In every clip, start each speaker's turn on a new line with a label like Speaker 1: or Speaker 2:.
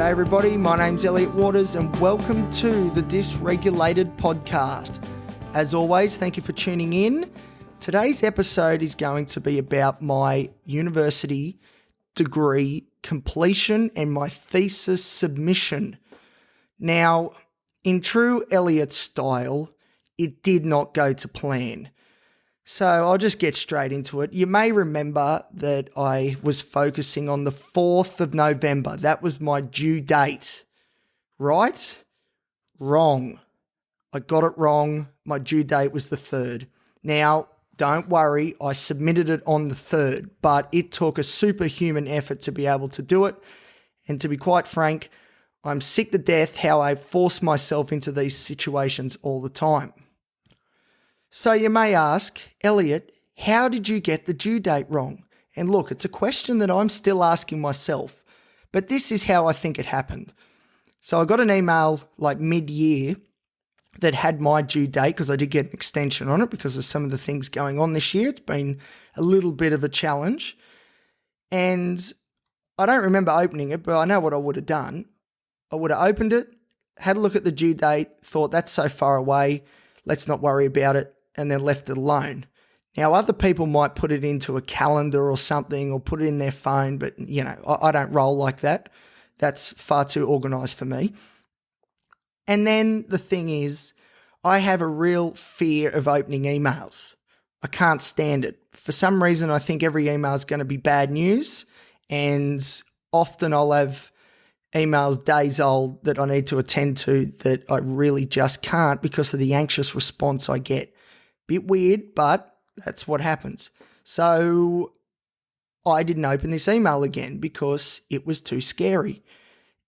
Speaker 1: G'day everybody, my name's Elliot Waters and welcome to the Dysregulated podcast. As always, thank you for tuning in. Today's episode is going to be about my university degree completion and my thesis submission. Now, in true Elliot style, it did not go to plan. So I'll just get straight into it. You may remember that I was focusing on the 4th of November. That was my due date. Right? Wrong. I got it wrong. My due date was the 3rd. Now, don't worry, I submitted it on the 3rd, but it took a superhuman effort to be able to do it. And to be quite frank, I'm sick to death how I force myself into these situations all the time. So you may ask, Elliot, how did you get the due date wrong? And look, it's a question that I'm still asking myself, but this is how I think it happened. So I got an email like mid-year that had my due date because I did get an extension on it because of some of the things going on this year. It's been a little bit of a challenge. And I don't remember opening it, but I know what I would have done. I would have opened it, had a look at the due date, thought that's so far away, let's not worry about it, and then left it alone. Now, other people might put it into a calendar or something or put it in their phone, but, you know, I don't roll like that. That's far too organised for me. And then the thing is, I have a real fear of opening emails. I can't stand it. For some reason, I think every email is going to be bad news, and often I'll have emails days old that I need to attend to that I really just can't because of the anxious response I get. Bit weird, but that's what happens. So I didn't open this email again because it was too scary.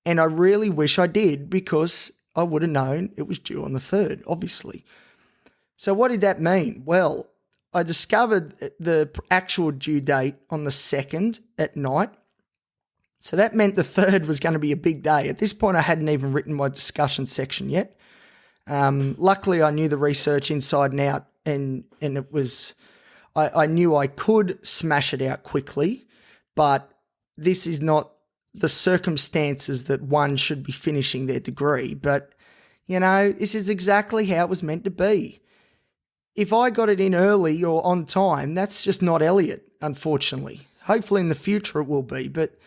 Speaker 1: And I really wish I did because I would have known it was due on the 3rd, obviously. So what did that mean? Well, I discovered the actual due date on the 2nd at night. So that meant the 3rd was going to be a big day. At this point, I hadn't even written my discussion section yet. Luckily, I knew the research inside and out, and it was, I knew I could smash it out quickly, but this is not the circumstances that one should be finishing their degree. But, you know, this is exactly how it was meant to be. If I got it in early or on time, that's just not Elliot, unfortunately. Hopefully in the future it will be, but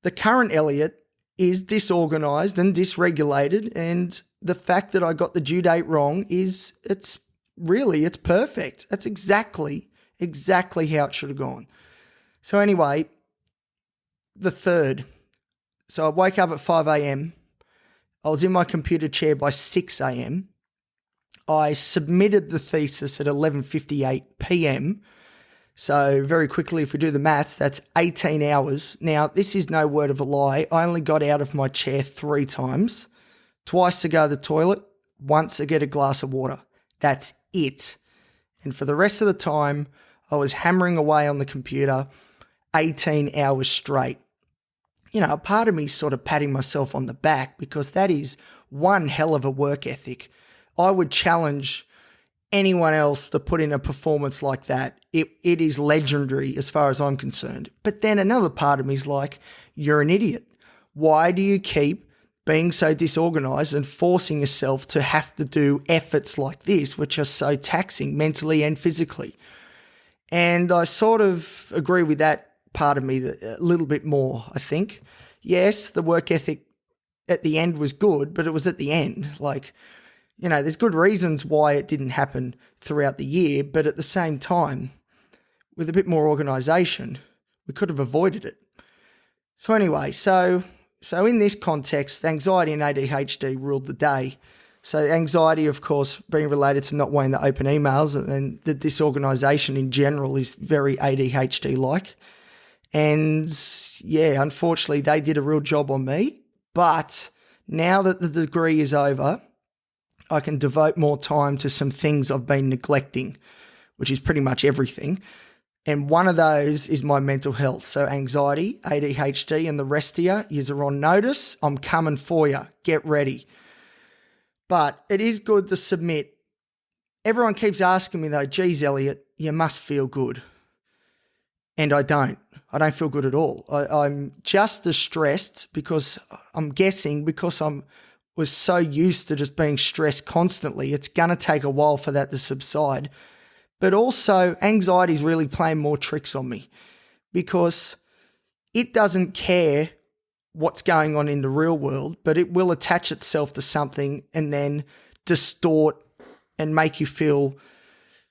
Speaker 1: the current Elliot is disorganised and dysregulated, and the fact that I got the due date wrong it's perfect. That's exactly how it should have gone. So anyway, the 3rd. So I woke up at 5 a.m. I was in my computer chair by 6 a.m. I submitted the thesis at 11:58 p.m. So very quickly, if we do the maths, that's 18 hours. Now, this is no word of a lie. I only got out of my chair 3 times. Twice to go to the toilet, once to get a glass of water. That's it. And for the rest of the time, I was hammering away on the computer 18 hours straight. You know, a part of me is sort of patting myself on the back because that is one hell of a work ethic. I would challenge anyone else to put in a performance like that. It is legendary as far as I'm concerned. But then another part of me is like, you're an idiot. Why do you keep being so disorganized and forcing yourself to have to do efforts like this, which are so taxing mentally and physically? And I sort of agree with that part of me a little bit more, I think. Yes, the work ethic at the end was good, but it was at the end. Like, you know, there's good reasons why it didn't happen throughout the year, but at the same time, with a bit more organisation, we could have avoided it. So anyway, so in this context, anxiety and ADHD ruled the day. So anxiety, of course, being related to not wanting to open emails, and then the disorganisation in general is very ADHD-like. And yeah, unfortunately, they did a real job on me. But now that the degree is over, I can devote more time to some things I've been neglecting, which is pretty much everything. And one of those is my mental health. So anxiety, ADHD, and the rest of you, you're on notice. I'm coming for you. Get ready. But it is good to submit. Everyone keeps asking me though, geez, Elliot, you must feel good. And I don't. I don't feel good at all. I'm just as stressed because I'm guessing because was so used to just being stressed constantly. It's going to take a while for that to subside. But also anxiety is really playing more tricks on me because it doesn't care what's going on in the real world, but it will attach itself to something and then distort and make you feel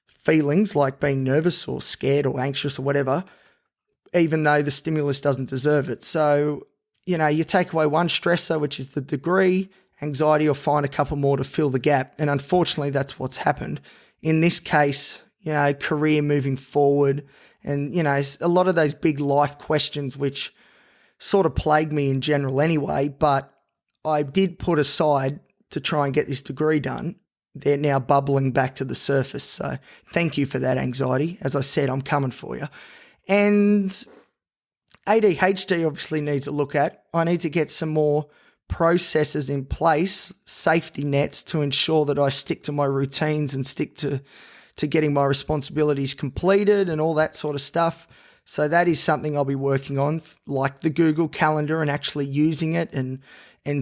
Speaker 1: feelings like being nervous or scared or anxious or whatever, even though the stimulus doesn't deserve it. So, you take away one stressor, which is the degree, anxiety will find a couple more to fill the gap. And unfortunately, that's what's happened. In this case, career moving forward and, a lot of those big life questions, which sort of plagued me in general anyway, but I did put aside to try and get this degree done. They're now bubbling back to the surface. So thank you for that, anxiety. As I said, I'm coming for you. And ADHD obviously needs a look at. I need to get some more processes in place, safety nets to ensure that I stick to my routines and stick to getting my responsibilities completed and all that sort of stuff. So that is something I'll be working on, like the Google Calendar and actually using it and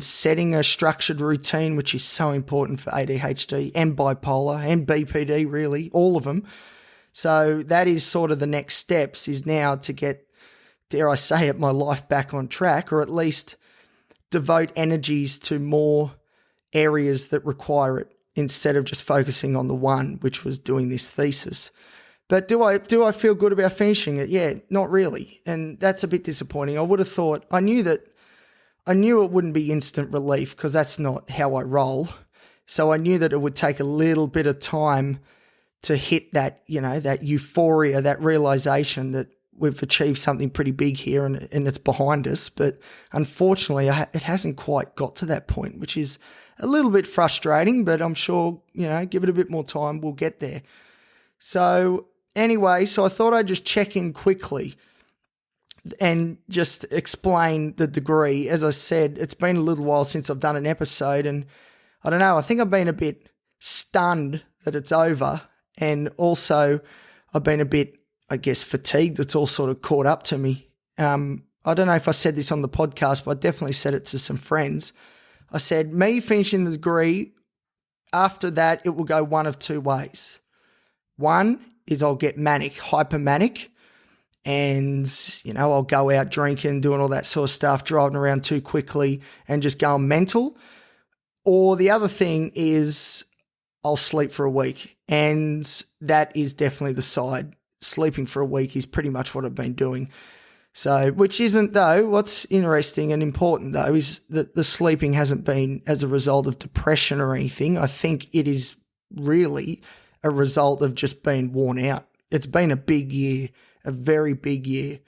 Speaker 1: setting a structured routine, which is so important for ADHD and bipolar and BPD, really, all of them. So that is sort of the next steps, is now to get, dare I say it, my life back on track, or at least devote energies to more areas that require it instead of just focusing on the one, which was doing this thesis. But do I feel good about finishing it? Yeah, not really. And that's a bit disappointing. I would have thought, I knew it wouldn't be instant relief because that's not how I roll. So I knew that it would take a little bit of time to hit that, that euphoria, that realization that we've achieved something pretty big here and it's behind us. But unfortunately, it hasn't quite got to that point, which is a little bit frustrating, but I'm sure, give it a bit more time, we'll get there. So anyway, I thought I'd just check in quickly and just explain the degree. As I said, it's been a little while since I've done an episode, and I don't know, I think I've been a bit stunned that it's over, and also I've been a bit, I guess, fatigued. It's all sort of caught up to me. I don't know if I said this on the podcast, but I definitely said it to some friends. I said, me finishing the degree, after that, it will go one of two ways. One is I'll get manic, hypermanic, and, I'll go out drinking, doing all that sort of stuff, driving around too quickly and just going mental. Or the other thing is I'll sleep for a week, and that is definitely the side. Sleeping for a week is pretty much what I've been doing. So, which isn't though, what's interesting and important though is that the sleeping hasn't been as a result of depression or anything. I think it is really a result of just being worn out. It's been a big year, a very big year.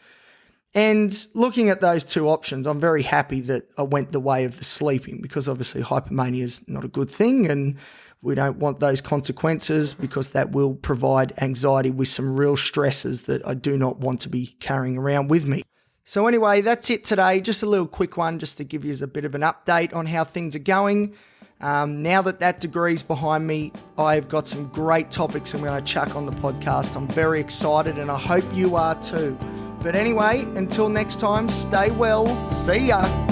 Speaker 1: And looking at those two options, I'm very happy that I went the way of the sleeping, because obviously hypomania is not a good thing and we don't want those consequences, because that will provide anxiety with some real stresses that I do not want to be carrying around with me. So anyway, that's it today. Just a little quick one just to give you a bit of an update on how things are going. Now that degree's behind me, I've got some great topics I'm going to chuck on the podcast. I'm very excited and I hope you are too. But anyway, until next time, stay well. See ya.